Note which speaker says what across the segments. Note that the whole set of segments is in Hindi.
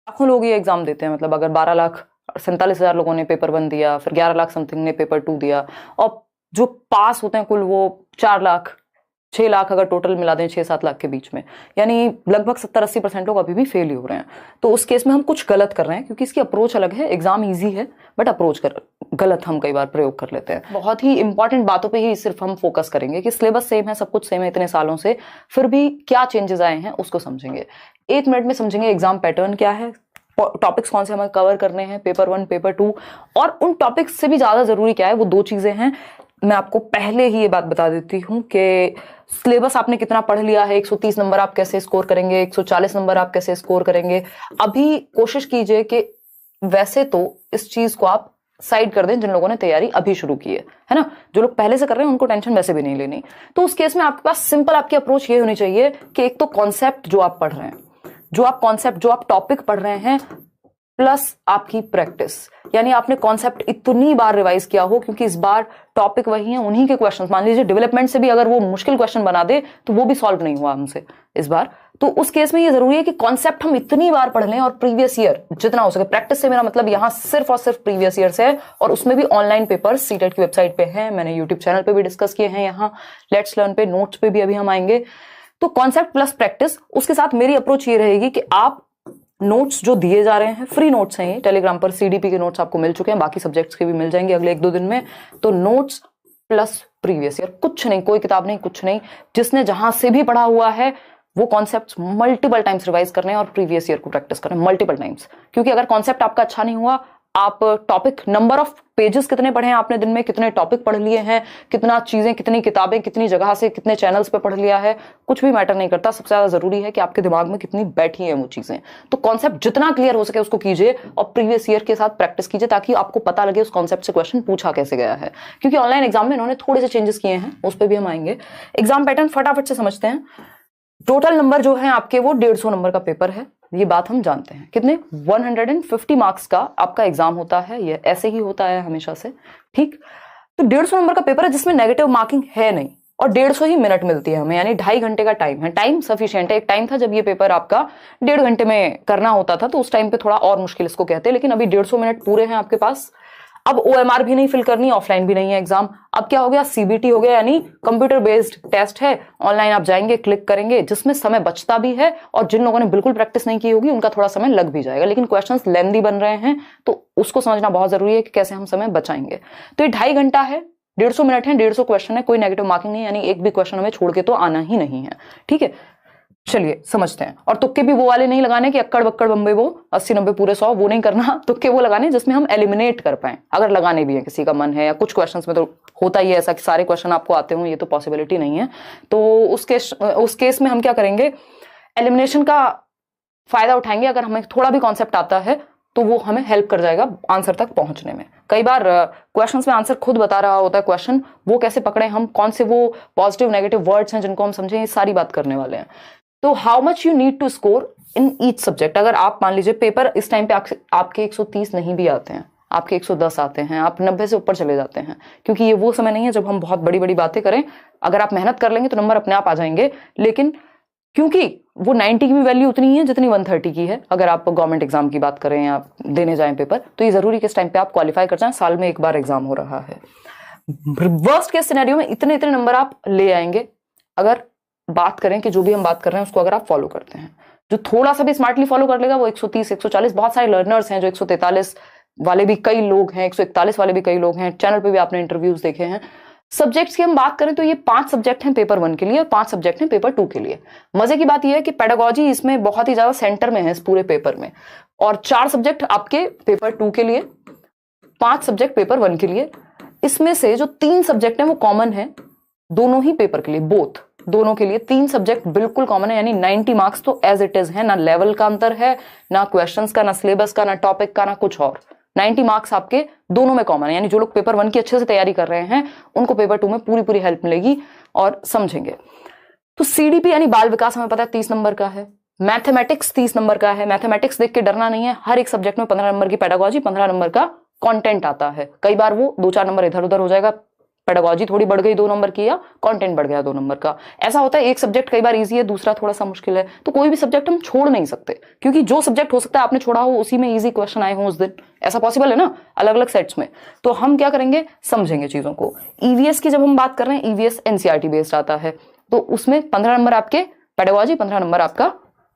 Speaker 1: लाखों लोग ये एग्जाम देते हैं, मतलब अगर 12,47,000 लोगों ने पेपर 1 दिया, फिर 11 लाख समथिंग ने पेपर 2 दिया, और जो पास होते हैं कुल वो 4 लाख 6 लाख अगर टोटल मिला दें 6-7 लाख के बीच में, यानी लगभग 70-80% लोग अभी भी फेल ही हो रहे हैं। तो उस केस में हम कुछ गलत कर रहे हैं, क्योंकि इसकी अप्रोच अलग है। एग्जाम ईजी है बट अप्रोच गलत हम कई बार प्रयोग कर लेते हैं। बहुत ही इंपॉर्टेंट बातों पे ही सिर्फ हम फोकस करेंगे कि सिलेबस सेम है, सब कुछ सेम है इतने सालों से, फिर भी क्या चेंजेस आए हैं उसको समझेंगे। 1 मिनट में समझेंगे एग्जाम पैटर्न क्या है, टॉपिक्स कौन से हमें कवर करने हैं, पेपर 1 पेपर 2, और उन टॉपिक्स से भी ज्यादा जरूरी क्या है वो 2 चीजें हैं। मैं आपको पहले ही ये बात बता देती हूँ कि सिलेबस आपने कितना पढ़ लिया है, 130 नंबर आप कैसे स्कोर करेंगे, 140 नंबर आप कैसे स्कोर करेंगे। अभी कोशिश कीजिए कि वैसे तो इस चीज को आप साइड कर दें जिन लोगों ने तैयारी अभी शुरू की है ना। जो लोग पहले से कर रहे हैं उनको टेंशन वैसे भी नहीं लेनी। तो उस केस में आपके पास सिंपल आपकी अप्रोच ये होनी चाहिए कि एक तो कॉन्सेप्ट जो आप पढ़ रहे हैं, जो आप टॉपिक पढ़ रहे हैं, प्लस आपकी प्रैक्टिस, यानी आपने कॉन्सेप्ट इतनी बार रिवाइज किया हो, क्योंकि इस बार टॉपिक वही है, उन्हीं के क्वेश्चंस। मान लीजिए डेवलपमेंट से भी अगर वो मुश्किल क्वेश्चन बना दे तो वो भी सॉल्व नहीं हुआ हमसे इस बार। तो उस केस में ये जरूरी है कि कॉन्सेप्ट हम इतनी बार पढ़ लें, और प्रीवियस ईयर जितना हो सके। प्रैक्टिस से मेरा मतलब यहां सिर्फ और सिर्फ प्रीवियस ईयर से है, और उसमें भी ऑनलाइन पेपर्स सीटेट की वेबसाइट पे है, मैंने यूट्यूब चैनल पे भी डिस्कस किए हैं, यहाँ लेट्स लर्न पे, नोट्स पे भी अभी हम आएंगे। तो कॉन्सेप्ट प्लस प्रैक्टिस, उसके साथ मेरी अप्रोच ये रहेगी कि आप नोट्स जो दिए जा रहे हैं, फ्री नोट्स हैं ये, टेलीग्राम पर सीडीपी के नोट्स आपको मिल चुके हैं, बाकी सब्जेक्ट्स के भी मिल जाएंगे अगले 1-2 दिन में। तो नोट्स प्लस प्रीवियस ईयर, कुछ नहीं, कोई किताब नहीं, कुछ नहीं, जिसने जहां से भी पढ़ा हुआ है वो कॉन्सेप्ट्स मल्टीपल टाइम्स रिवाइज करने हैं और प्रीवियस ईयर को प्रैक्टिस करना मल्टीपल टाइम्स। क्योंकि अगर कॉन्सेप्ट आपका अच्छा नहीं हुआ, आप टॉपिक, नंबर ऑफ पेजेस कितने पढ़े हैं आपने दिन में, कितने टॉपिक पढ़ लिए हैं, कितना चीजें, कितनी किताबें, कितनी जगह से, कितने चैनल्स पे पढ़ लिया है, कुछ भी मैटर नहीं करता। सबसे ज्यादा जरूरी है कि आपके दिमाग में कितनी बैठी है वो चीजें। तो कॉन्सेप्ट जितना क्लियर हो सके उसको कीजिए, और प्रीवियस ईयर के साथ प्रैक्टिस कीजिए, ताकि आपको पता लगे उस कॉन्सेप्ट से क्वेश्चन पूछा कैसे गया है। क्योंकि ऑनलाइन एग्जाम में इन्होंने थोड़े से चेंजेस किए हैं, उस पर भी हम आएंगे। एग्जाम पैटर्न फटाफट से समझते हैं। टोटल नंबर जो है आपके वो 150 नंबर का पेपर है, ये बात हम जानते हैं। कितने? 150 मार्क्स का आपका एग्जाम होता है, ये ऐसे ही होता है हमेशा से, ठीक। तो 150 नंबर का पेपर है जिसमें नेगेटिव मार्किंग है नहीं, और 150 ही मिनट मिलती है हमें, यानी 2.5 घंटे का टाइम है। टाइम सफिशिएंट है। एक टाइम था जब ये पेपर आपका 1.5 घंटे में करना होता था, तो उस टाइम पे थोड़ा और मुश्किल इसको कहते हैं, लेकिन अभी 150 मिनट पूरे हैं आपके पास। अब ओएमआर भी नहीं फिल करनी, ऑफलाइन भी नहीं है एग्जाम। अब क्या हो गया, सीबीटी हो गया, यानी कंप्यूटर बेस्ड टेस्ट है। ऑनलाइन आप जाएंगे, क्लिक करेंगे, जिसमें समय बचता भी है, और जिन लोगों ने बिल्कुल प्रैक्टिस नहीं की होगी उनका थोड़ा समय लग भी जाएगा, लेकिन क्वेश्चंस लेंदी बन रहे हैं, तो उसको समझना बहुत जरूरी है कि कैसे हम समय बचाएंगे। तो ये 2.5 घंटा है, 150 मिनट है, 150 क्वेश्चन है, कोई नेगेटिव मार्किंग नहीं, यानी एक भी क्वेश्चन हमें छोड़ के तो आना ही नहीं है, ठीक है। चलिए समझते हैं। और तुक्के भी वो वाले नहीं लगाने कि अक्कड़ बक्कड़ बम्बे वो 80-90 पूरे 100, वो नहीं करना। तुक्के वो लगाने जिसमें हम एलिमिनेट कर पाए, अगर लगाने भी है, किसी का मन है, या कुछ क्वेश्चंस में तो होता ही है ऐसा कि सारे क्वेश्चन आपको आते हो, ये तो पॉसिबिलिटी नहीं है। तो उस केस में हम क्या करेंगे, एलिमिनेशन का फायदा उठाएंगे। अगर हमें थोड़ा भी कॉन्सेप्ट आता है तो वो हमें हेल्प कर जाएगा आंसर तक पहुंचने में। कई बार क्वेश्चंस में आंसर खुद बता रहा होता है क्वेश्चन, वो कैसे पकड़े हम, कौन से वो पॉजिटिव नेगेटिव वर्ड्स हैं जिनको हम समझें, ये सारी बात करने वाले हैं। तो how much you need to score in each subject. अगर आप मान लीजिए पेपर इस टाइम पे आपके 130 नहीं भी आते हैं, आपके 110 आते हैं, आप 90 से ऊपर चले जाते हैं, क्योंकि ये वो समय नहीं है जब हम बहुत बड़ी बड़ी बातें करें। अगर आप मेहनत कर लेंगे तो नंबर अपने आप आ जाएंगे, लेकिन क्योंकि वो 90 की भी वैल्यू उतनी ही है जितनी 130 की है, अगर आप गवर्नमेंट एग्जाम की बात करें या देने जाएं पेपर, तो ये जरूरी कि इस टाइम पे आप क्वालिफाई कर जाएं। साल में एक बार एग्जाम हो रहा है। वर्स्ट केस सिनेरियो में इतने इतने नंबर आप ले आएंगे, अगर बात करें कि जो भी हम बात कर रहे हैं उसको अगर आप फॉलो करते हैं। जो थोड़ा सा भी स्मार्टली फॉलो कर लेगा वो 130 140, बहुत सारे लर्नर्स हैं जो 143 वाले भी कई लोग हैं, 141 वाले भी कई लोग हैं, चैनल पे भी आपने इंटरव्यूज देखे हैं। सब्जेक्ट्स की हम बात करें तो ये 5 सब्जेक्ट हैं पेपर 1 के लिए, और 5 सब्जेक्ट हैं पेपर 2 के लिए। मजे की बात यह है कि पेडागोजी इसमें बहुत ही ज्यादा सेंटर में है इस पूरे पेपर में, और 4 सब्जेक्ट आपके पेपर 2 के लिए, 5 सब्जेक्ट पेपर 1 के लिए। इसमें से जो 3 सब्जेक्ट हैं वो कॉमन है दोनों ही पेपर के लिए, बोथ दोनों के लिए 3 सब्जेक्ट बिल्कुल कॉमन है, यानी 90 मार्क्स तो एज इट इज है, ना लेवल का अंतर है, ना क्वेश्चंस का, ना सिलेबस का, ना टॉपिक का, ना कुछ और। 90 मार्क्स आपके दोनों में कॉमन है, यानी जो लोग पेपर 1 की अच्छे से तैयारी कर रहे हैं उनको पेपर 2 में पूरी पूरी हेल्प मिलेगी और समझेंगे। तो सीडीपी यानी बाल विकास हमें पता है 30 नंबर का है, मैथमेटिक्स 30 नंबर का है। मैथमेटिक्स देख के डरना नहीं है, हर एक सब्जेक्ट में 15 नंबर की पेडागोजी, 15 नंबर का कंटेंट आता है। कई बार वो 2-4 नंबर इधर उधर हो जाएगा, पेडागोजी थोड़ी बढ़ गई 2 नंबर की, या कंटेंट बढ़ गया 2 नंबर का। ऐसा होता है एक सब्जेक्ट कई बार इजी है, दूसरा थोड़ा सा मुश्किल है, तो कोई भी सब्जेक्ट हम छोड़ नहीं सकते, क्योंकि जो सब्जेक्ट हो सकता है आपने छोड़ा हो उसी में इजी क्वेश्चन आए हो उस दिन, ऐसा पॉसिबल है ना, अलग अलग सेट्स में। तो हम क्या करेंगे, समझेंगे चीजों को। ईवीएस की जब हम बात कर रहे हैं, ईवीएस एनसीईआरटी बेस्ड आता है, तो उसमें 15 नंबर आपके पेडागोजी, 15 नंबर आपका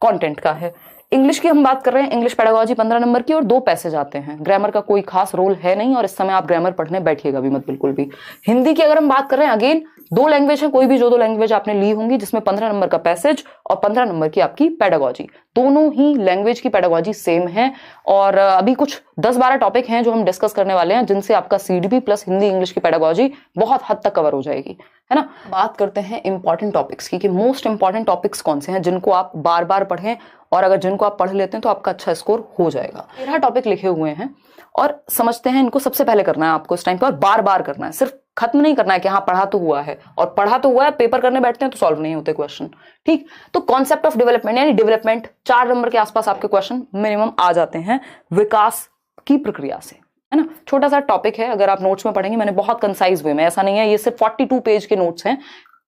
Speaker 1: कंटेंट का है। इंग्लिश की हम बात कर रहे हैं, इंग्लिश पेडागोजी 15 नंबर की और 2 पैसेज आते हैं। ग्रामर का कोई खास रोल है नहीं, और इस समय आप ग्रामर पढ़ने बैठिएगा भी मत बिल्कुल भी। हिंदी की अगर हम बात कर रहे हैं, अगेन 2 लैंग्वेज है, कोई भी जो 2 लैंग्वेज आपने ली होंगी, जिसमें 15 नंबर का पैसेज और 15 नंबर की आपकी पेडागोजी, दोनों ही लैंग्वेज की पेडागोजी सेम है। और अभी कुछ 10-12 टॉपिक हैं जो हम डिस्कस करने वाले हैं, जिनसे आपका सीडीपी प्लस हिंदी इंग्लिश की पेडागोजी बहुत हद तक कवर हो जाएगी, है ना। बात करते हैं इंपॉर्टेंट टॉपिक्स की, कि मोस्ट इंपॉर्टेंट टॉपिक्स कौन से हैं जिनको आप बार बार पढ़ें, और अगर जिनको आप पढ़ लेते हैं तो आपका अच्छा स्कोर हो जाएगा। 13 टॉपिक लिखे हुए हैं और समझते हैं इनको सबसे पहले करना है आपको इस टाइम पे, और बार बार करना है, सिर्फ खत्म नहीं करना है कि हाँ पढ़ा तो हुआ है, और पढ़ा तो हुआ है, पेपर करने बैठते हैं तो सॉल्व नहीं होते क्वेश्चन, ठीक। तो कॉन्सेप्ट ऑफ डेवलपमेंट यानी डेवलपमेंट, 4 नंबर के आसपास आपके क्वेश्चन मिनिमम आ जाते हैं विकास की प्रक्रिया से, है ना। छोटा सा टॉपिक है, अगर आप नोट्स में पढ़ेंगे, मैंने बहुत कंसाइज वे में, ऐसा नहीं है ये सिर्फ 42 पेज के नोट्स हैं,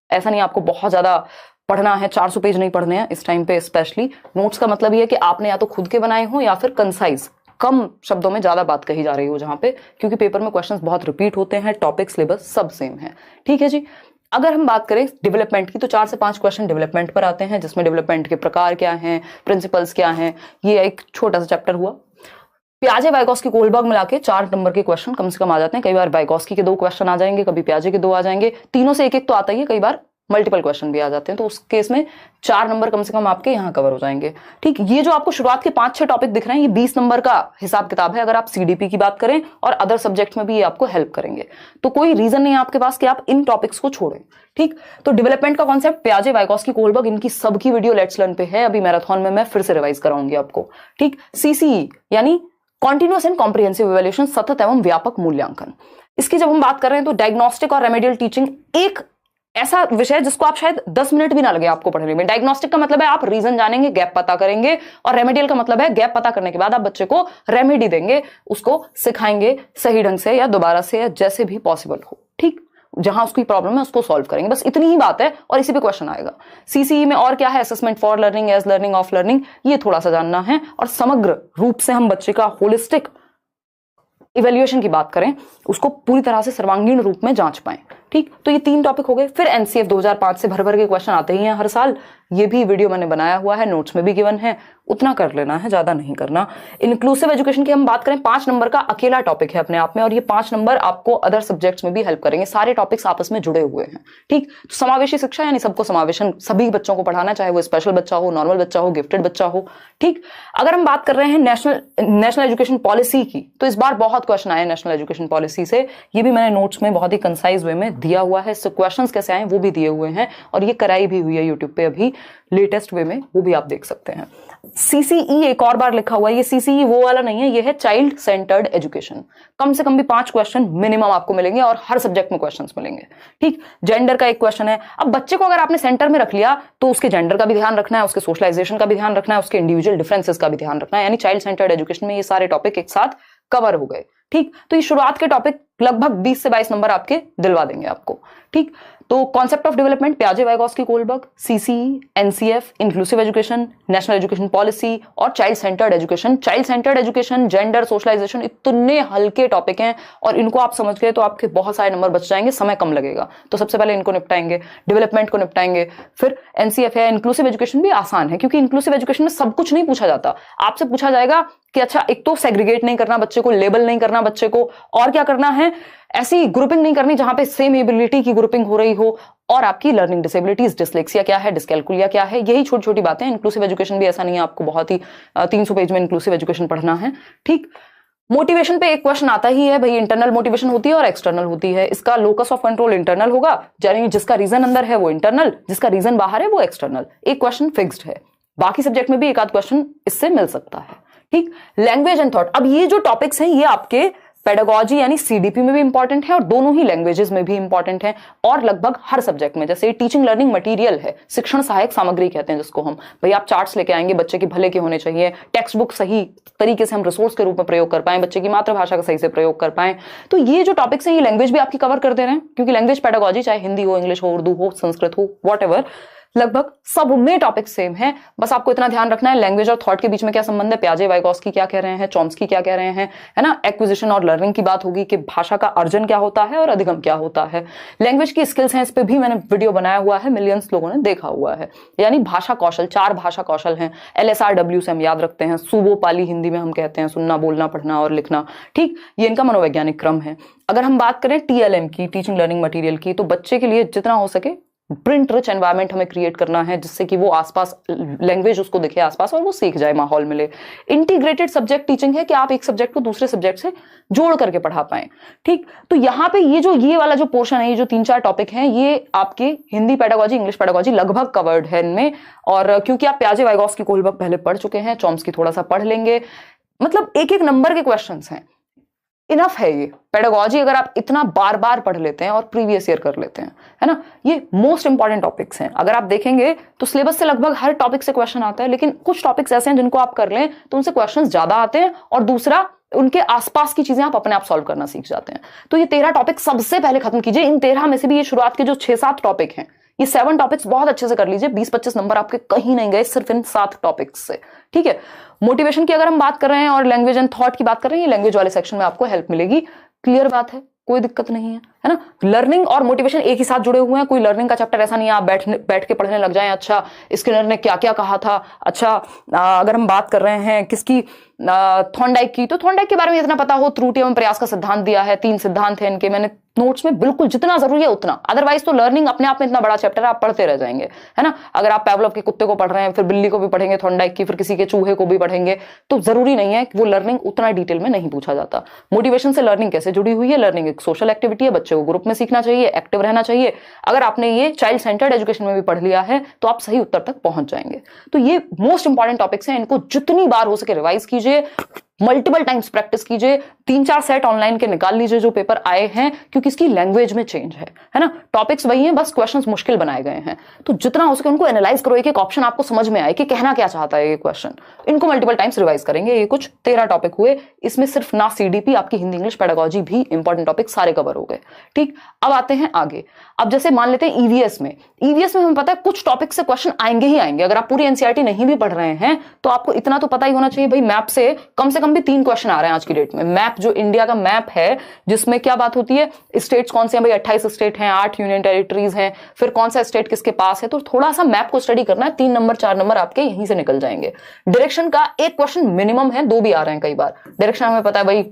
Speaker 1: ऐसा नहीं आपको बहुत ज्यादा पढ़ना है, 400 पेज नहीं पढ़ने हैं इस टाइम पे। स्पेशली नोट्स का मतलब ये है कि आपने या तो खुद के बनाए हो या फिर कंसाइज, कम शब्दों में ज्यादा बात कही जा रही हो जहां पे, क्योंकि पेपर में क्वेश्चंस बहुत रिपीट होते हैं, टॉपिक सिलेबस सब सेम है, ठीक है जी। अगर हम बात करें डेवलपमेंट की, तो 4 से 5 क्वेश्चन डेवलपमेंट पर आते हैं, जिसमें डेवलपमेंट के प्रकार क्या हैं, प्रिंसिपल्स क्या हैं, ये एक छोटा सा चैप्टर हुआ। प्याजे वाइगॉस्की कोहलबर्ग मिला के 4 नंबर के क्वेश्चन कम से कम आ जाते हैं। कई बार वाइगॉस्की के 2 क्वेश्चन आ जाएंगे, कभी प्याजे के 2 आ जाएंगे, तीनों से एक एक तो आता ही है, कई बार मल्टीपल क्वेश्चन भी आ जाते हैं, तो उस केस में 4 नंबर कम से कम आपके यहाँ कवर हो जाएंगे, ठीक। ये जो आपको शुरुआत के 5-6 टॉपिक दिख रहे हैं, ये 20 नंबर का हिसाब किताब है, अगर आप सीडीपी की बात करें, और अदर सब्जेक्ट में भी ये आपको हेल्प करेंगे, तो कोई रीजन नहीं है आपके पास कि आप इन टॉपिक्स को छोड़ें, ठीक। तो डेवलपमेंट का कॉन्सेप्ट प्याजे, वाइगॉस्की, कोहलबर्ग, इनकी सबकी वीडियो लेट्स लर्न पे है, अभी मैराथन में मैं फिर से रिवाइज कराऊंगी आपको, ठीक। सीसीई यानी कॉन्टिन्यूअस एंड कॉम्प्रिहेंसिव इवैल्यूएशन, सतत एवं व्यापक मूल्यांकन। इसकी जब हम बात कर रहे हैं, तो डायग्नोस्टिक और रेमेडियल टीचिंग एक ऐसा विषय है जिसको आप शायद 10 मिनट भी ना लगे आपको पढ़ने में। डायग्नोस्टिक का मतलब है आप रीजन जानेंगे, गैप पता करेंगे, और रेमेडियल का मतलब है गैप पता करने के बाद आप बच्चे को रेमेडी देंगे, उसको सिखाएंगे सही ढंग से या दोबारा से या जैसे भी पॉसिबल हो, ठीक। जहां उसकी प्रॉब्लम है उसको सॉल्व करेंगे, बस इतनी ही बात है, और इसी पे क्वेश्चन आएगा। सीसीई में और क्या है, assessment for learning, as learning, of learning, ये थोड़ा सा जानना है, और समग्र रूप से हम बच्चे का होलिस्टिक इवैल्यूएशन की बात करें, उसको पूरी तरह से सर्वांगीण रूप में जांच पाएं, ठीक। तो ये 3 टॉपिक हो गए। फिर एनसीएफ 2005 से भर भर के क्वेश्चन आते ही हैं हर साल, ये भी वीडियो मैंने बनाया हुआ है, नोट्स में भी गिवन है, उतना कर लेना है, ज्यादा नहीं करना। इंक्लूसिव एजुकेशन की हम बात करें, 5 नंबर का अकेला टॉपिक है अपने आप में, और ये 5 नंबर आपको अदर सब्जेक्ट्स में भी हेल्प करेंगे, सारे टॉपिक्स आपस में जुड़े हुए हैं, ठीक। तो समावेशी शिक्षा यानी सबको समावेशन, सभी बच्चों को पढ़ाना, चाहे वो स्पेशल बच्चा हो, नॉर्मल बच्चा हो, गिफ्टेड बच्चा हो, ठीक। अगर हम बात कर रहे हैं नेशनल एजुकेशन पॉलिसी की, तो इस बार बहुत क्वेश्चन आए नेशनल एजुकेशन पॉलिसी से, ये भी मैंने नोट्स में बहुत ही कंसाइज वे में दिया हुआ है, इससे क्वेश्चंस कैसे आए वो भी दिए हुए हैं, और ये कराई भी हुई है यूट्यूब पे अभी लेटेस्ट वे में, वो भी आप देख सकते हैं। सीसीई एक और बार लिखा हुआ है, ये सीसीई वो वाला नहीं है, ये है चाइल्ड सेंटर्ड एजुकेशन। कम से कम भी 5 क्वेश्चन मिनिमम आपको मिलेंगे, और हर सब्जेक्ट में क्वेश्चंस मिलेंगे, ठीक। जेंडर का एक क्वेश्चन है। अब बच्चे को अगर आपने सेंटर में रख लिया, तो उसके जेंडर का भी ध्यान रखना है, उसके सोशलाइजेशन का भी ध्यान रखना है, उसके इंडिविजुअल डिफरेंसेस का भी ध्यान रखना है, यानी चाइल्ड सेंटर्ड एजुकेशन में ये सारे टॉपिक एक साथ कवर हो गए, ठीक। तो ये शुरुआत के टॉपिक लगभग 20 से 22 नंबर आपके दिलवा देंगे आपको, ठीक। तो कॉन्सेप्ट ऑफ डेवलपमेंट, प्याजे, Vygotsky, Kohlberg, CCE, NCF, inclusive education, national education policy, और child centred education. Child centred education, gender, socialisation, इतने हल्के टॉपिक हैं, और इनको आप समझ गए तो आपके बहुत सारे नंबर बच जाएंगे, समय कम लगेगा। तो सबसे पहले इनको निपटाएंगे, डेवलपमेंट को निपटाएंगे, फिर एनसीएफ है। इंक्लूसिव एजुकेशन भी आसान है, क्योंकि इंक्लूसिव एजुकेशन में सब कुछ नहीं पूछा जाता, आपसे पूछा जाएगा कि अच्छा, एक तो सेग्रीगेट नहीं करना बच्चे को, लेबल नहीं करना बच्चे को, और क्या करना है, ऐसी ग्रुपिंग नहीं करनी जहां पे सेम एबिलिटी की ग्रुपिंग हो रही हो, और आपकी लर्निंग डिसेबिलिटीज, डिसलेक्सिया क्या है, डिस्कैल्कुलिया क्या है, यही छोटी छोटी बातें। इंक्लूसिव एजुकेशन भी ऐसा नहीं है आपको बहुत ही 300 पेज में इंक्लूसिव एजुकेशन पढ़ना है, ठीक। मोटिवेशन पे एक क्वेश्चन आता ही है भाई, इंटरनल मोटिवेशन होती है और एक्सटर्नल होती है। इसका लोकस ऑफ कंट्रोल इंटरनल होगा, यानी जिसका रीजन अंदर है वो इंटरनल, जिसका रीजन बाहर है वो एक्सटर्नल। एक क्वेश्चन फिक्स्ड है, बाकी सब्जेक्ट में भी एक आध क्वेश्चन इससे मिल सकता है, ठीक। लैंग्वेज एंड थॉट, अब ये जो टॉपिक्स हैं ये आपके पेडागोजी यानी सीडीपी में भी इंपॉर्टेंट है और दोनों ही लैंग्वेजेस में भी इंपॉर्टेंट है और लगभग हर सब्जेक्ट में। जैसे टीचिंग लर्निंग मटेरियल है, शिक्षण सहायक सामग्री कहते हैं जिसको हम, भाई आप चार्ट्स लेके आएंगे, बच्चे के भले के होने चाहिए, टेक्स्ट बुक सही तरीके से हम रिसोर्स के रूप में प्रयोग कर पाए, बच्चे की मातृभाषा का सही से प्रयोग कर पाए। तो ये जो टॉपिक्स हैं ये लैंग्वेज भी आपकी कवर कर दे रहे हैं, क्योंकि लैंग्वेज पेडागोजी चाहे हिंदी हो, इंग्लिश हो, उर्दू हो, संस्कृत हो, व्हाटएवर, लगभग सब में टॉपिक सेम है। बस आपको इतना ध्यान रखना है लैंग्वेज और थॉट के बीच में क्या संबंध है, पियाजे वाइगोस्की क्या कह रहे हैं, चॉम्स्की क्या कह रहे हैं, है ना। एक्विजिशन और लर्निंग की बात होगी कि भाषा का अर्जन क्या होता है और अधिगम क्या होता है। लैंग्वेज की स्किल्स हैं, इस पे भी मैंने वीडियो बनाया हुआ है, मिलियंस लोगों ने देखा हुआ है। यानी भाषा कौशल, 4 भाषा कौशल हैं, LSRW से हम याद रखते हैं, सुबो पाली हिंदी में हम कहते हैं, सुनना, बोलना, पढ़ना और लिखना, ठीक, ये इनका मनोवैज्ञानिक क्रम है। अगर हम बात करें TLM की, टीचिंग लर्निंग मटेरियल की, तो बच्चे के लिए जितना हो सके प्रिंट रिच एनवायरनमेंट हमें क्रिएट करना है, जिससे कि वो आसपास लैंग्वेज उसको दिखे आसपास और वो सीख जाए, माहौल मिले। इंटीग्रेटेड सब्जेक्ट टीचिंग है कि आप एक सब्जेक्ट को दूसरे सब्जेक्ट से जोड़ करके पढ़ा पाएं, ठीक। तो यहाँ पे ये वाला जो पोर्शन है, ये जो 3-4 टॉपिक हैं, ये आपके हिंदी पेडागोजी, इंग्लिश पेडागोजी लगभग कवर्ड है इनमें। और क्योंकि आप पियाजे वाइगोस्की को लगभग पहले पढ़ चुके हैं, चॉम्स्की थोड़ा सा पढ़ लेंगे, मतलब एक नंबर के क्वेश्चंस हैं, इनफ है ये पेडागोजी। अगर आप इतना बार बार पढ़ लेते हैं और प्रीवियस ईयर कर लेते हैं, है ना, ये मोस्ट इंपॉर्टेंट टॉपिक्स हैं। अगर आप देखेंगे तो सिलेबस से लगभग हर टॉपिक से क्वेश्चन आता है, लेकिन कुछ टॉपिक्स ऐसे हैं जिनको आप कर लें तो उनसे क्वेश्चंस ज्यादा आते हैं, और दूसरा उनके आसपास की चीजें आप अपने आप सॉल्व करना सीख जाते हैं। तो ये 13 टॉपिक सबसे पहले खत्म कीजिए। इन 13 में से भी ये शुरुआत के जो 6-7 टॉपिक हैं, ये 7 टॉपिक्स बहुत अच्छे से कर लीजिए। 20-25 नंबर आपके कहीं नहीं गए सिर्फ इन 7 टॉपिक्स से, ठीक है। मोटिवेशन की अगर हम बात कर रहे हैं और लैंग्वेज एंड थॉट की बात कर रहे हैं, ये लैंग्वेज वाले सेक्शन में आपको हेल्प मिलेगी। क्लियर बात है, कोई दिक्कत नहीं है ना। लर्निंग और मोटिवेशन एक ही साथ जुड़े हुए हैं, कोई लर्निंग का चैप्टर ऐसा नहीं है आप बैठ के पढ़ने लग जाएं, अच्छा स्किनर ने क्या क्या कहा था, अच्छा अगर हम बात कर रहे हैं किसकी, थॉर्नडाइक की, तो थॉर्नडाइक के बारे में इतना पता हो, त्रुटि एवं प्रयास का सिद्धांत दिया है, 3 सिद्धांत है इनके, मैंने नोट्स में बिल्कुल जितना जरूरी है उतना। अदरवाइज तो लर्निंग अपने आप में इतना बड़ा चैप्टर है, आप पढ़ते रह जाएंगे, है ना। अगर आप पैवलोव के कुत्ते को पढ़ रहे हैं, फिर बिल्ली को भी पढ़ेंगे, थॉर्नडाइक की, फिर किसी के चूहे को भी पढ़ेंगे, तो जरूरी नहीं है कि वो लर्निंग उतना डिटेल में नहीं पूछा जाता। मोटिवेशन से लर्निंग कैसे जुड़ी हुई है, लर्निंग एक सोशल एक्टिविटी है, बच्चे को ग्रुप में सीखना चाहिए, एक्टिव रहना चाहिए। अगर आपने ये चाइल्ड सेंटर्ड एजुकेशन में भी पढ़ लिया है तो आप सही उत्तर तक पहुंच जाएंगे। तो ये मोस्ट इंपॉर्टेंट टॉपिक्स हैं, इनको जितनी बार हो सके रिवाइज कीजिए, मल्टीपल टाइम्स प्रैक्टिस कीजिए। 3-4 सेट ऑनलाइन के निकाल लीजिए जो पेपर आए हैं, क्योंकि इसकी लैंग्वेज में चेंज है ना। टॉपिक्स वही हैं, बस क्वेश्चंस मुश्किल बनाए गए हैं। तो जितना हो सके उनको एनालाइज करो, एक एक ऑप्शन आपको समझ में आए कि कहना क्या चाहता है ये क्वेश्चन। इनको मल्टीपल टाइम्स रिवाइज करेंगे। ये कुछ 13 टॉपिक हुए, इसमें सिर्फ ना सीडीपी, आपकी हिंदी इंग्लिश पेडागोजी भी इंपॉर्टेंट टॉपिक सारे कवर हो गए, ठीक। अब आते हैं आगे। अब जैसे मान लेते हैं ईवीएस में हमें पता है कुछ टॉपिक से क्वेश्चन आएंगे ही आएंगे। अगर आप पूरी एनसीईआरटी नहीं भी पढ़ रहे हैं तो आपको इतना तो पता ही होना चाहिए भाई, मैप से कम भी 3 क्वेश्चन आ रहे हैं आज की डेट में। मैप जो इंडिया का मैप है, जिसमें क्या बात होती है, स्टेट्स कौन से हैं भाई, 28 स्टेट हैं, 8 यूनियन टेरिटरीज हैं, फिर कौन सा स्टेट किसके पास है, तो थोड़ा सा मैप को स्टडी करना है। 3 नंबर 4 नंबर आपके यहीं से निकल जाएंगे। डायरेक्शन का एक क्वेश्चन मिनिमम है, 2 भी आ रहे हैं कई बार। डायरेक्शन हमें पता है भाई,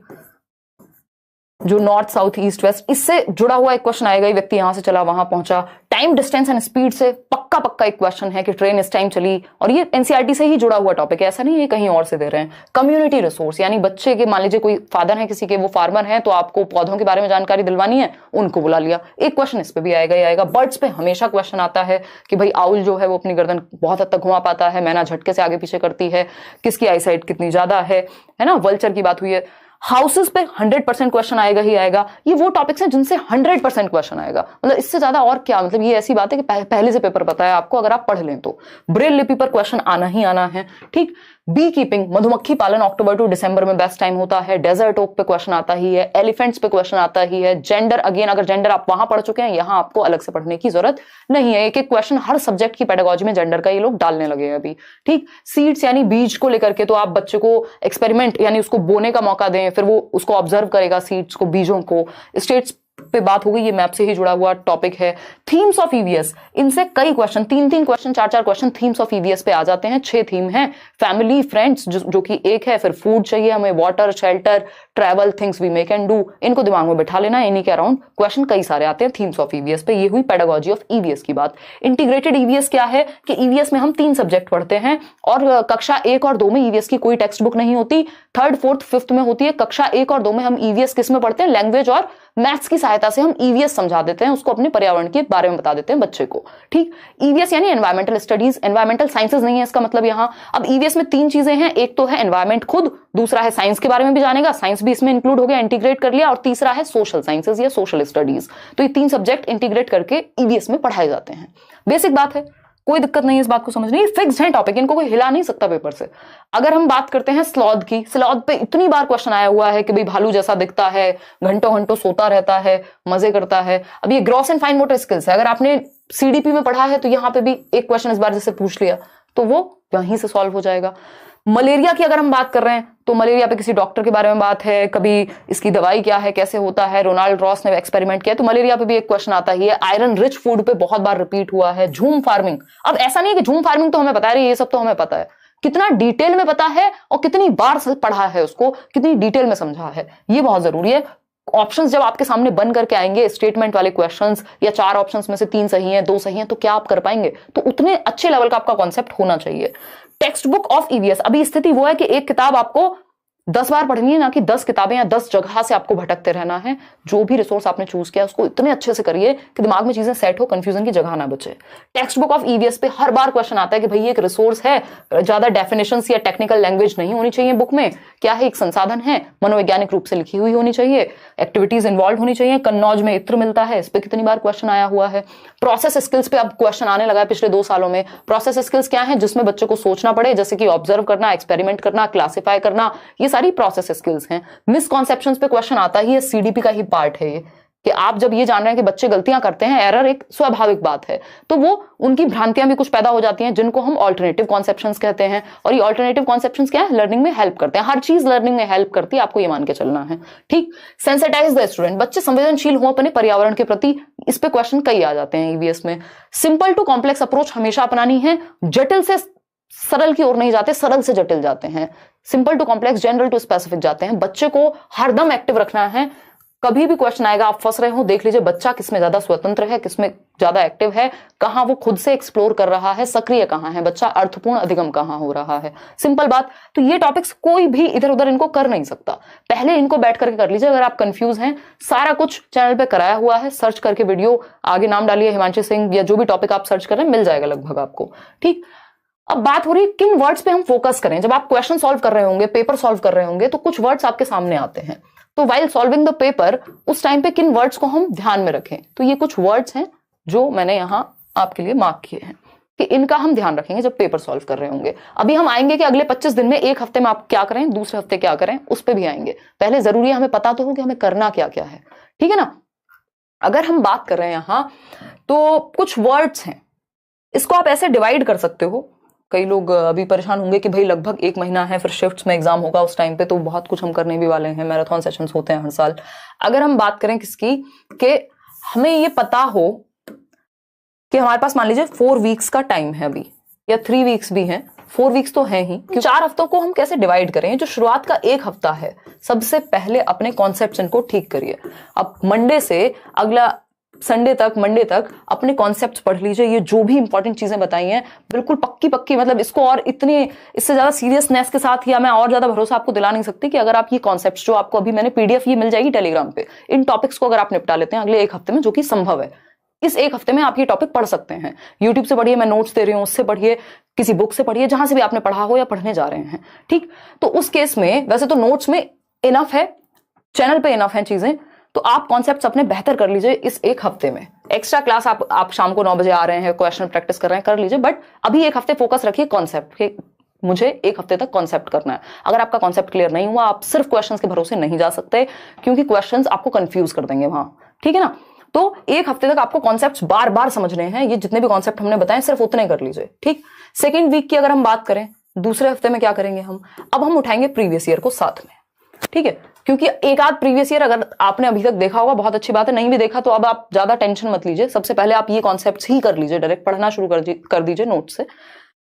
Speaker 1: जो नॉर्थ साउथ ईस्ट वेस्ट, इससे जुड़ा हुआ एक क्वेश्चन आएगा, व्यक्ति यहां से चला वहां पहुंचा। टाइम डिस्टेंस एंड स्पीड से पक्का एक क्वेश्चन है कि ट्रेन इस टाइम चली, और ये एनसीईआरटी से ही जुड़ा हुआ टॉपिक है, ऐसा नहीं है कहीं और से दे रहे हैं। कम्युनिटी रिसोर्स, यानी बच्चे के, मान लीजिए कोई फादर है किसी के, वो फार्मर है, तो आपको पौधों के बारे में जानकारी दिलवानी है, उनको बुला लिया, एक क्वेश्चन इस पे भी आएगा ही आएगा। बर्ड्स पे हमेशा क्वेश्चन आता है कि भाई आउल जो है वो अपनी गर्दन बहुत हद तक घुमा पाता है, मैना झटके से आगे पीछे करती है, किसकी आईसाइट कितनी ज्यादा है ना। वल्चर की बात हुई है। हाउसेस पे 100% क्वेश्चन आएगा ही आएगा। ये वो टॉपिक्स हैं जिनसे 100% क्वेश्चन आएगा, मतलब इससे ज्यादा और क्या, मतलब ये ऐसी बात है कि पहले से पेपर पता है आपको, अगर आप पढ़ लें तो। ब्रेल लिपि पर क्वेश्चन आना ही आना है, ठीक। बी कीपिंग, मधुमक्खी पालन अक्टूबर टू दिसंबर में बेस्ट टाइम होता है। डेजर्ट ओक पे क्वेश्चन आता ही है, एलिफेंट्स पे क्वेश्चन आता ही है। जेंडर, अगेन अगर जेंडर आप वहां पढ़ चुके हैं, यहां आपको अलग से पढ़ने की जरूरत नहीं है। एक एक क्वेश्चन हर सब्जेक्ट की पेडागोजी में जेंडर का ये लोग डालने लगे हैं अभी, ठीक। सीड्स यानी बीज को लेकर के, तो आप बच्चे को एक्सपेरिमेंट यानी उसको बोने का मौका दें, फिर वो उसको ऑब्जर्व करेगा सीड्स को, बीजों को। स्टेट्स पे बात हो गई, ये मैप से ही जुड़ा हुआ टॉपिक है। थीम्स ऑफ ईवीएस, इनसे कई question, 3-3 question 4-4 question themes of EVS पे आ जाते हैं। 6 थीम हैं। फैमिली, फ्रेंड्स जो कि एक है, फिर फूड चाहिए हमें, water, shelter, travel, things we make and do, इनको दिमाग में बैठा लेना। इन्हीं के अराउंड क्वेश्चन कई सारे आते हैं थीम्स ऑफ ईवीएस पे। ये हुई पेडागोजी ऑफ ईवीएस की बात। इंटीग्रेटेड ईवीएस क्या है कि ईवीएस में हम 3 सब्जेक्ट पढ़ते हैं, और कक्षा 1 और 2 में ईवीएस की कोई टेक्स्ट बुक नहीं होती। 3rd, 4th, 5th में होती है। कक्षा 1 और 2 में हम ईवीएस किस में पढ़ते हैं, लैंग्वेज और मैथ्स की सहायता से हम ईवीएस समझा देते हैं, उसको अपने पर्यावरण के बारे में बता देते हैं बच्चे को। ठीक, ईवीएस यानी एनवायरमेंटल स्टडीज, एनवायरमेंटल साइंसेज नहीं है इसका मतलब यहां। अब ईवीएस में 3 चीजें हैं, एक तो है एनवायरमेंट खुद, दूसरा है साइंस के बारे में भी जानेगा, साइंस भी इसमें इंक्लूड हो गया, इंटीग्रेट कर लिया, और तीसरा है सोशल साइंसेज या सोशल स्टडीज। तो ये 3 सब्जेक्ट इंटीग्रेट करके ईवीएस में पढ़ाए जाते हैं। बेसिक बात है, कोई दिक्कत नहीं है इस बात को समझने, ये फिक्स्ड है टॉपिक, इनको कोई हिला नहीं सकता पेपर से। अगर हम बात करते हैं स्लॉथ की, स्लॉथ पे इतनी बार क्वेश्चन आया हुआ है कि भाई भालू जैसा दिखता है, घंटों घंटों सोता रहता है, मजे करता है। अब ये gross and fine motor skills है, अगर आपने सीडीपी में पढ़ा है तो यहाँ पे भी एक क्वेश्चन इस बार जैसे पूछ लिया तो वो वहीं से सॉल्व हो जाएगा। मलेरिया की अगर हम बात कर रहे हैं तो मलेरिया पे किसी डॉक्टर के बारे में बात है, कभी इसकी दवाई क्या है, कैसे होता है, रोनाल्ड रॉस ने एक्सपेरिमेंट किया, तो मलेरिया पे भी एक क्वेश्चन आता ही है। आयरन रिच फूड पे बहुत बार रिपीट हुआ है। झूम फार्मिंग, अब ऐसा नहीं है कि झूम फार्मिंग तो हमें पता है, ये सब तो हमें पता है, कितना डिटेल में पता है और कितनी बार पढ़ा है उसको, कितनी डिटेल में समझा है, ये बहुत जरूरी है। ऑप्शंस जब आपके सामने बन करके आएंगे, स्टेटमेंट वाले क्वेश्चंस, या 4 ऑप्शंस में से 3 सही हैं, 2 सही हैं, तो क्या आप कर पाएंगे? तो उतने अच्छे लेवल का आपका कॉन्सेप्ट होना चाहिए। टेक्स्ट बुक ऑफ ईवीएस, अभी स्थिति वो है कि एक किताब आपको 10 बार पढ़नी है, ना कि 10 किताबें या 10 जगह से आपको भटकते रहना है। जो भी रिसोर्स आपने चूज किया उसको इतने अच्छे से करिए कि दिमाग में चीजें सेट हो, कंफ्यूजन की जगह ना बचे। टेक्स्ट बुक ऑफ ईवीएस पे हर बार क्वेश्चन आता है कि भाई एक रिसोर्स है, ज्यादा डेफिनेशंस या टेक्निकल लैंग्वेज नहीं होनी चाहिए बुक में, क्या है, एक संसाधन है, मनोवैज्ञानिक रूप से लिखी हुई होनी चाहिए, एक्टिविटीज इन्वॉल्व होनी चाहिए। कन्नौज में इत्र मिलता है, इस पे कितनी बार क्वेश्चन आया हुआ है। प्रोसेस स्किल्स पे अब क्वेश्चन आने लगा है पिछले 2 सालों में। प्रोसेस स्किल्स क्या है? जिसमें बच्चों को सोचना पड़े, जैसे कि ऑब्जर्व करना, एक्सपेरिमेंट करना, क्लासिफाई करना, ये सारी प्रोसेस स्किल्स हैं। मिसकॉन्सेप्शंस पे क्वेश्चन आता ही है, सीडीपी का ही पार्ट है ये, कि आप जब ये जान रहे हैं कि बच्चे गलतियां करते हैं, एरर एक स्वाभाविक बात है, तो वो उनकी भ्रांतियां भी कुछ पैदा हो जाती हैं, जिनको हम ऑल्टरनेटिव कॉन्सेप्शंस कहते हैं। और ये ऑल्टरनेटिव कॉन्सेप्शंस क्या है? लर्निंग में हेल्प करते हैं। हर चीज लर्निंग में हेल्प करती है, आपको ये मान के चलना है। ठीक, सेंसिटाइज द स्टूडेंट, बच्चे संवेदनशील हो अपने पर्यावरण के प्रति, इस पे क्वेश्चन कई आ जाते हैं ईवीएस में। सिंपल टू कॉम्प्लेक्स अप्रोच हमेशा अपनानी है, जटिल से सरल की ओर नहीं जाते, सरल से जटिल जाते हैं। Simple to complex, general to specific जाते हैं। बच्चे को हरदम एक्टिव रखना है, कभी भी क्वेश्चन आएगा आप फंस रहे हो, देख लीजिए बच्चा किसमें ज्यादा स्वतंत्र है, किसमें ज्यादा एक्टिव है, कहां वो खुद से एक्सप्लोर कर रहा है, सक्रिय कहां है बच्चा, अर्थपूर्ण अधिगम कहां हो रहा है। सिंपल बात। तो ये टॉपिक्स कोई भी इधर उधर इनको कर नहीं सकता, पहले इनको बैठ करके कर लीजिए। अगर आप कंफ्यूज हैं, सारा कुछ चैनल पे कराया हुआ है, सर्च करके वीडियो, आगे नाम डालिए हिमांशु सिंह, या जो भी टॉपिक आप सर्च कर रहे हैं मिल जाएगा लगभग आपको। ठीक, अब बात हो रही है किन वर्ड्स पे हम फोकस करें। जब आप क्वेश्चन सॉल्व कर रहे होंगे, पेपर सॉल्व कर रहे होंगे, तो कुछ वर्ड्स आपके सामने आते हैं, तो वाइल सॉल्विंग द पेपर उस टाइम पे किन वर्ड्स को हम ध्यान में रखें। तो ये कुछ वर्ड्स हैं जो मैंने यहां आपके लिए मार्क किए हैं कि इनका हम ध्यान रखेंगे जब पेपर सॉल्व कर रहे होंगे। अभी हम आएंगे कि अगले 25 दिन में, एक हफ्ते में आप क्या करें, दूसरे हफ्ते क्या करें, उस पर भी आएंगे। पहले जरूरी है हमें पता तो हो कि हमें करना क्या क्या है, ठीक है ना। अगर हम बात कर रहे हैं यहां, तो कुछ वर्ड्स हैं, इसको आप ऐसे डिवाइड कर सकते हो। कई लोग अभी परेशान होंगे कि भाई लगभग 1 महीना है, फिर शिफ्ट्स में एग्जाम होगा उस टाइम पे, तो बहुत कुछ हम करने भी वाले हैं, मैराथन सेशंस होते हैं हर साल। अगर हम बात करें किसकी, कि हमें ये पता हो कि हमारे पास मान लीजिए 4 वीक्स का टाइम है अभी, या 3 वीक्स भी हैं, 4 वीक्स तो है ही, 4 हफ्तों को हम कैसे डिवाइड करें। जो शुरुआत का 1 हफ्ता है, सबसे पहले अपने कॉन्सेप्ट्स इनको ठीक करिए। अब मंडे से अगला संडे तक, मंडे तक अपने कॉन्सेप्ट्स पढ़ लीजिए। ये जो भी इंपॉर्टेंट चीजें बताई हैं बिल्कुल पक्की पक्की, मतलब इसको और इतनी, इससे ज्यादा सीरियसनेस के साथ, या मैं और ज्यादा भरोसा आपको दिला नहीं सकती कि अगर आप ये कॉन्सेप्ट्स जो आपको अभी मैंने पीडीएफ ये मिल जाएगी टेलीग्राम पे, इन टॉपिक्स को अगर आप निपटा लेते हैं अगले 1 हफ्ते में, जो कि संभव है, इस 1 हफ्ते में आप ये टॉपिक पढ़ सकते हैं। यूट्यूब से पढ़िए, मैं नोट्स दे रही हूं, उससे पढ़िए, किसी बुक से पढ़िए, जहां से भी आपने पढ़ा हो या पढ़ने जा रहे हैं। ठीक, तो उस केस में वैसे तो नोट्स में इनफ है, चैनल पे इनफ है चीजें, तो आप कॉन्सेप्ट्स अपने बेहतर कर लीजिए इस 1 हफ्ते में। एक्स्ट्रा क्लास आप शाम को 9 बजे आ रहे हैं, क्वेश्चन प्रैक्टिस कर रहे हैं, कर लीजिए, बट अभी 1 हफ्ते फोकस रखिए कॉन्सेप्ट के, मुझे 1 हफ्ते तक कॉन्सेप्ट करना है। अगर आपका कॉन्सेप्ट क्लियर नहीं हुआ, आप सिर्फ क्वेश्चंस के भरोसे नहीं जा सकते, क्योंकि क्वेश्चंस आपको कंफ्यूज कर देंगे वहां, ठीक है ना। तो 1 हफ्ते तक आपको कॉन्सेप्ट्स बार बार समझने हैं, ये जितने भी कॉन्सेप्ट हमने बताए सिर्फ उतने कर लीजिए। ठीक, सेकेंड वीक की अगर हम बात करें, दूसरे हफ्ते में क्या करेंगे हम, अब हम उठाएंगे प्रीवियस ईयर को साथ में, ठीक है, क्योंकि एक आध प्रीवियस ईयर अगर आपने अभी तक देखा होगा बहुत अच्छी बात है, नहीं भी देखा तो अब आप ज्यादा टेंशन मत लीजिए, सबसे पहले आप ये कॉन्सेप्ट्स ही कर लीजिए, डायरेक्ट पढ़ना शुरू कर दीजिए नोट से।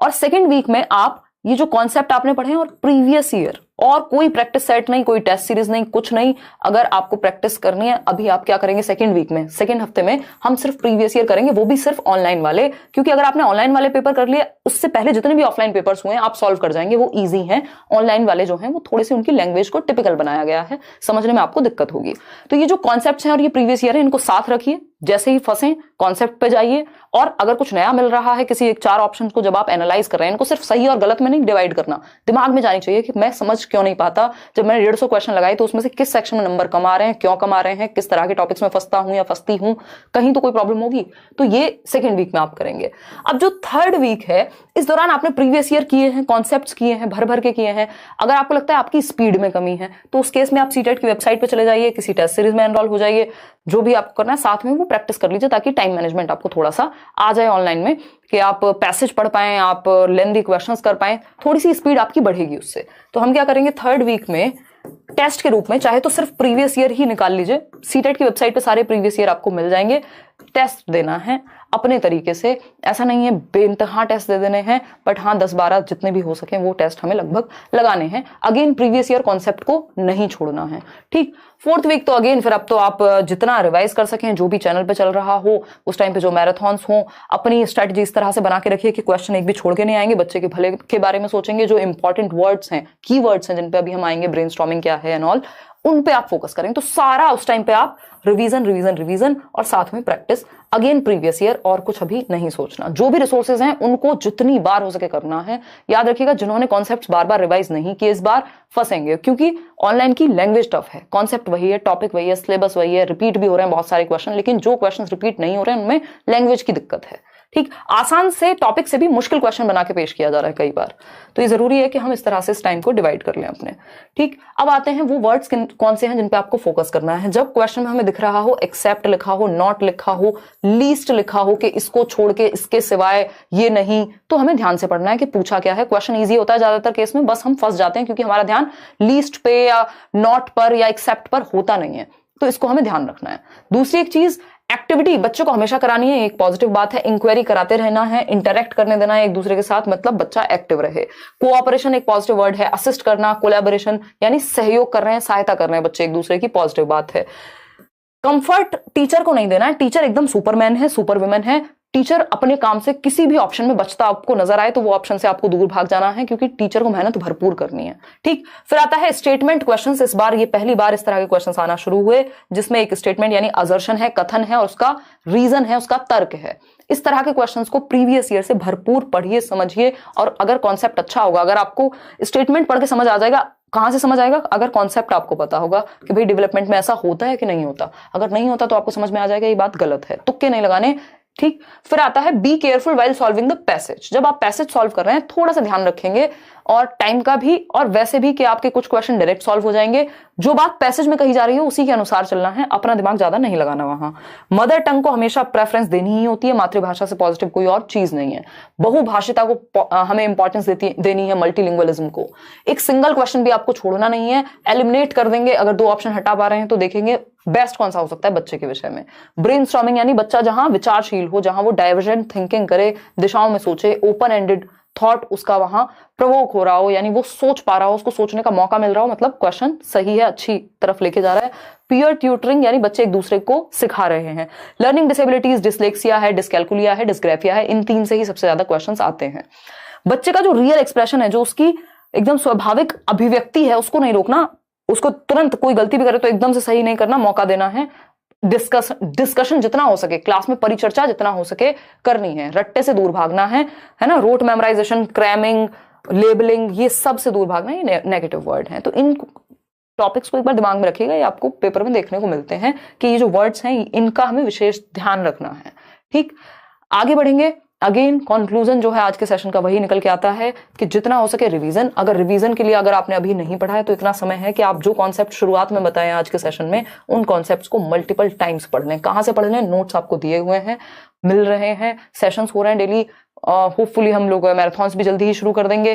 Speaker 1: और सेकंड वीक में आप ये जो कॉन्सेप्ट आपने पढ़े हैं और प्रीवियस ईयर और कोई प्रैक्टिस सेट नहीं, कोई टेस्ट सीरीज नहीं, कुछ नहीं। अगर आपको प्रैक्टिस करनी है, अभी आप क्या करेंगे, सेकंड वीक में, सेकंड हफ्ते में हम सिर्फ प्रीवियस ईयर करेंगे, वो भी सिर्फ ऑनलाइन वाले, क्योंकि अगर आपने ऑनलाइन वाले पेपर कर लिए, उससे पहले जितने भी ऑफलाइन पेपर्स हुए आप सॉल्व कर जाएंगे, वो ईजी हैं। ऑनलाइन वाले जो हैं वो थोड़ी सी उनकी लैंग्वेज को टिपिकल बनाया गया है, समझने में आपको दिक्कत होगी। तो ये जो कॉन्सेप्ट्स हैं और ये प्रीवियस ईयर है, इनको साथ रखिए, जैसे ही फंसे कॉन्सेप्ट पे जाइए, और अगर कुछ नया मिल रहा है किसी एक 4 ऑप्शन को जब आप एनालाइज कर रहे हैं, इनको सिर्फ सही और गलत में नहीं डिवाइड करना, दिमाग में जानी चाहिए कि मैं समझ क्यों नहीं पाता, जब मैंने 150 क्वेश्चन लगाए तो उसमें से किस सेक्शन में नंबर कम आ रहे हैं, क्यों कम आ रहे हैं, किस तरह के टॉपिक्स में फंसता हूं या फंसती हूं, कहीं तो कोई प्रॉब्लम होगी। तो ये सेकेंड वीक में आप करेंगे। अब जो थर्ड वीक है, इस दौरान आपने प्रीवियस ईयर किए हैं, कॉन्सेप्ट्स किए हैं, भर भर के किए हैं। अगर आपको लगता है आपकी स्पीड में कमी है, तो उस केस में आप सीटेट की वेबसाइट पे चले जाइए, किसी टेस्ट सीरीज में एनरोल हो जाइए, जो भी आपको करना है साथ में वो प्रैक्टिस कर लीजिए, ताकि टाइम मैनेजमेंट आपको थोड़ा सा आ जाए ऑनलाइन में, कि आप पैसेज पढ़ पाएं, आप लेंथी क्वेश्चंस कर पाएं, थोड़ी सी स्पीड आपकी बढ़ेगी उससे। तो हम क्या करेंगे, थर्ड वीक में टेस्ट के रूप में, चाहे तो सिर्फ प्रीवियस ईयर ही निकाल लीजिए, सीटेट की वेबसाइट पे सारे प्रीवियस ईयर आपको मिल जाएंगे। टेस्ट देना है अपने तरीके से, ऐसा नहीं है बेइंतहा टेस्ट दे देने हैं, बट हाँ 10-12 जितने भी हो सके वो टेस्ट हमें लगभग लगाने हैं। अगेन प्रीवियस ईयर कॉन्सेप्ट को नहीं छोड़ना है, ठीक। फोर्थ वीक तो अगेन फिर अब तो आप जितना रिवाइज कर सकें, जो भी चैनल पे चल रहा हो उस टाइम पे जो मैराथन्स हो, अपनी स्ट्रेटजी इस तरह से बना के रखिए कि क्वेश्चन एक भी छोड़ के नहीं आएंगे, बच्चे के भले के बारे में सोचेंगे, जो इंपॉर्टेंट वर्ड्स हैं, की वर्ड्स हैं जिन पे अभी हम आएंगे, ब्रेनस्टॉर्मिंग क्या है एंड ऑल, उन पे आप फोकस करेंगे। तो सारा उस टाइम पे आप रिवीजन रिवीजन रिवीजन और साथ में प्रैक्टिस, अगेन प्रीवियस ईयर, और कुछ अभी नहीं सोचना। जो भी रिसोर्सेज हैं उनको जितनी बार हो सके करना है। याद रखिएगा, जिन्होंने कॉन्सेप्ट्स बार बार रिवाइज नहीं किए इस बार फंसेंगे, क्योंकि ऑनलाइन की लैंग्वेज टफ है, कॉन्सेप्ट वही है, टॉपिक वही है, सिलेबस वही है, रिपीट भी हो रहे हैं बहुत सारे क्वेश्चन, लेकिन जो क्वेश्चन रिपीट नहीं हो रहे हैं उनमें लैंग्वेज की दिक्कत है, ठीक। आसान से टॉपिक से भी मुश्किल क्वेश्चन बना के पेश किया जा रहा है कई बार, तो ये जरूरी है कि हम इस तरह से इस टाइम को डिवाइड कर लें अपने, ठीक। अब आते हैं वो वर्ड्स कौन से हैं जिन पे आपको फोकस करना है। जब क्वेश्चन में हमें दिख रहा हो एक्सेप्ट लिखा हो, नॉट लिखा हो, लीस्ट लिखा हो कि इसको छोड़ के इसके सिवाय ये नहीं, तो हमें ध्यान से पढ़ना है कि पूछा क्या है। क्वेश्चन ईजी होता है ज्यादातर केस में, बस हम फंस जाते हैं क्योंकि हमारा ध्यान लीस्ट पे या नॉट पर या एक्सेप्ट पर होता नहीं है, तो इसको हमें ध्यान रखना है। दूसरी एक चीज, एक्टिविटी बच्चों को हमेशा करानी है, एक पॉजिटिव बात है, इंक्वायरी कराते रहना है, इंटरेक्ट करने देना है एक दूसरे के साथ, मतलब बच्चा एक्टिव रहे। कोऑपरेशन एक पॉजिटिव वर्ड है, असिस्ट करना, कोलैबोरेशन यानी सहयोग कर रहे हैं, सहायता कर रहे हैं बच्चे एक दूसरे की, पॉजिटिव बात है। कंफर्ट टीचर को नहीं देना है, टीचर एकदम सुपरमैन है, सुपर वुमेन है, टीचर अपने काम से किसी भी ऑप्शन में बचता आपको नजर आए तो वो ऑप्शन से आपको दूर भाग जाना है, क्योंकि टीचर को मेहनत भरपूर करनी है, ठीक। फिर आता है स्टेटमेंट क्वेश्चंस। इस बार ये पहली बार इस तरह के क्वेश्चंस आना शुरू हुए जिसमें एक स्टेटमेंट यानी असर्शन है, कथन है और उसका रीजन है, उसका तर्क है। इस तरह के क्वेश्चंस को प्रीवियस ईयर से भरपूर पढ़िए, समझिए, और अगर कॉन्सेप्ट अच्छा होगा, अगर आपको स्टेटमेंट पढ़ के समझ आ जाएगा, कहां से समझ आएगा, अगर कॉन्सेप्ट आपको पता होगा कि भाई डेवलपमेंट में ऐसा होता है कि नहीं होता। अगर नहीं होता तो आपको समझ में आ जाएगा ये बात गलत है, तुक्के नहीं लगाने, ठीक। फिर आता है be careful while solving the passage. जब आप पैसेज सॉल्व कर रहे हैं थोड़ा सा ध्यान रखेंगे, और टाइम का भी और वैसे भी कि आपके कुछ क्वेश्चन डायरेक्ट सॉल्व हो जाएंगे। जो बात पैसेज में कही जा रही है उसी के अनुसार चलना है, अपना दिमाग ज्यादा नहीं लगाना वहां। मदर टंग को हमेशा प्रेफरेंस देनी ही होती है, मातृभाषा से पॉजिटिव कोई और चीज नहीं है। बहुभाषिता को हमें इंपॉर्टेंस देनी है, मल्टीलिंगुअलिज्म को। एक सिंगल क्वेश्चन भी आपको छोड़ना नहीं है, एलिमिनेट कर देंगे। अगर 2 ऑप्शन हटा पा रहे हैं तो देखेंगे बेस्ट कौन सा हो सकता है बच्चे के विषय में। ब्रेनस्टॉर्मिंग यानी बच्चा जहां विचारशील हो, जहां वो डाइवर्जेंट थिंकिंग करे, दिशाओं में सोचे, ओपन एंडेड थॉट उसका वहां प्रवोक हो रहा हो, यानी वो सोच पा रहा हो, उसको सोचने का मौका मिल रहा हो, मतलब क्वेश्चन सही है, अच्छी तरफ लेके जा रहा है। पीयर ट्यूटरिंग यानी बच्चे एक दूसरे को सिखा रहे हैं। लर्निंग डिसेबिलिटीज, डिसलेक्सिया है, डिस्कैल्कुलिया है, डिस्ग्राफिया है, इन 3 से ही सबसे ज्यादा क्वेश्चंस आते हैं। बच्चे का जो रियल एक्सप्रेशन है, जो उसकी एकदम स्वाभाविक अभिव्यक्ति है, उसको नहीं रोकना, उसको तुरंत कोई गलती भी करे तो एकदम से सही नहीं करना, मौका देना है। डिस्कशन जितना हो सके क्लास में, परिचर्चा जितना हो सके करनी है। रट्टे से दूर भागना है ना, रोट मेमोराइजेशन, क्रैमिंग, लेबलिंग, ये सब से दूर भागना, ये नेगेटिव वर्ड हैं। तो इन टॉपिक्स को एक बार दिमाग में रखिएगा, ये आपको पेपर में देखने को मिलते हैं कि ये जो वर्ड्स हैं इनका हमें विशेष ध्यान रखना है, ठीक। आगे बढ़ेंगे। अगेन कंक्लूजन जो है आज के सेशन का वही निकल के आता है कि जितना हो सके रिवीजन। अगर रिवीजन के लिए अगर आपने अभी नहीं पढ़ा है तो इतना समय है कि आप जो कॉन्सेप्ट शुरुआत में बताए आज के सेशन में, उन कॉन्सेप्ट्स को मल्टीपल टाइम्स पढ़ लें। कहाँ से पढ़ लें? नोट्स आपको दिए हुए हैं, मिल रहे हैं, सेशंस हो रहे हैं डेली। होपफुली हम लोग मैराथन्स भी जल्दी ही शुरू कर देंगे,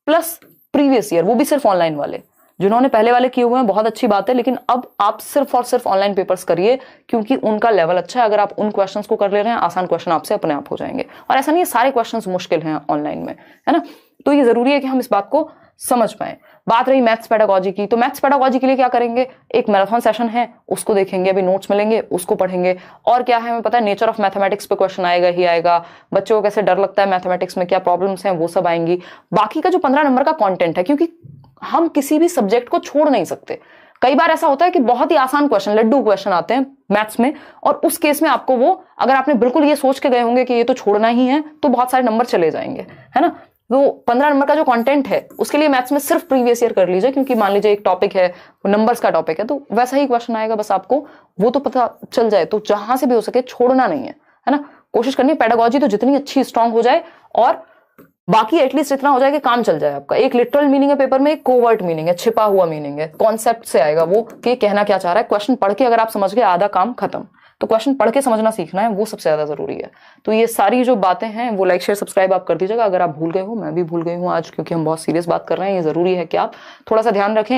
Speaker 1: प्लस प्रीवियस ईयर, वो भी सिर्फ ऑनलाइन वाले। जिन्होंने पहले वाले किए हुए हैं बहुत अच्छी बात है, लेकिन अब आप सिर्फ और सिर्फ ऑनलाइन पेपर्स करिए क्योंकि उनका लेवल अच्छा है। अगर आप उन क्वेश्चंस को कर ले रहे हैं, आसान क्वेश्चन आपसे अपने आप हो जाएंगे। और ऐसा नहीं है सारे क्वेश्चंस मुश्किल हैं ऑनलाइन में, है ना। तो ये जरूरी है कि हम इस बात को समझ पाए। बात रही मैथ्स पेडागोजी की, तो मैथ्स पेडागोजी के लिए क्या करेंगे, एक मैराथन सेशन है उसको देखेंगे, अभी नोट्स मिलेंगे उसको पढ़ेंगे। और क्या है हमें पता है, नेचर ऑफ मैथमेटिक्स पे क्वेश्चन आएगा ही आएगा, बच्चों को कैसे डर लगता है मैथमेटिक्स में, क्या प्रॉब्लम्स हैं, वो सब आएंगी। बाकी का जो 15 नंबर का कंटेंट है, क्योंकि हम किसी भी सब्जेक्ट को छोड़ नहीं सकते। कई बार ऐसा होता है कि बहुत ही आसान क्वेश्चन, लड्डू क्वेश्चन आते हैं मैथ्स में, और उस केस में आपको वो, अगर आपने बिल्कुल ये सोच के गए होंगे कि ये तो छोड़ना ही है, तो बहुत सारे नंबर चले जाएंगे, है ना। तो 15 नंबर का जो कंटेंट है उसके लिए मैथ्स में सिर्फ प्रीवियस ईयर कर लीजिए, क्योंकि मान लीजिए एक टॉपिक है, नंबर्स का टॉपिक है, तो वैसा ही क्वेश्चन आएगा, बस आपको वो तो पता चल जाए। तो जहां से भी हो सके छोड़ना नहीं है ना। कोशिश करनी है पेडागोजी तो जितनी अच्छी स्ट्रांग हो जाए, और बाकी एटलीस्ट इतना हो जाए कि काम चल जाए आपका। एक लिटरल मीनिंग है पेपर में, एक कोवर्ट मीनिंग है, छिपा हुआ मीनिंग है, कॉन्सेप्ट से आएगा वो कि कहना क्या चाह रहा है। क्वेश्चन पढ़ के अगर आप समझ गए, आधा काम खत्म। तो क्वेश्चन पढ़ के समझना सीखना है, वो सबसे ज्यादा जरूरी है। तो ये सारी जो बातें हैं वो लाइक शेयर सब्सक्राइब आप कर दीजिएगा। अगर आप भूल गए हो, मैं भी भूल गई हूँ आज, क्योंकि हम बहुत सीरियस बात कर रहे हैं, ये जरूरी है कि आप थोड़ा सा ध्यान रखें।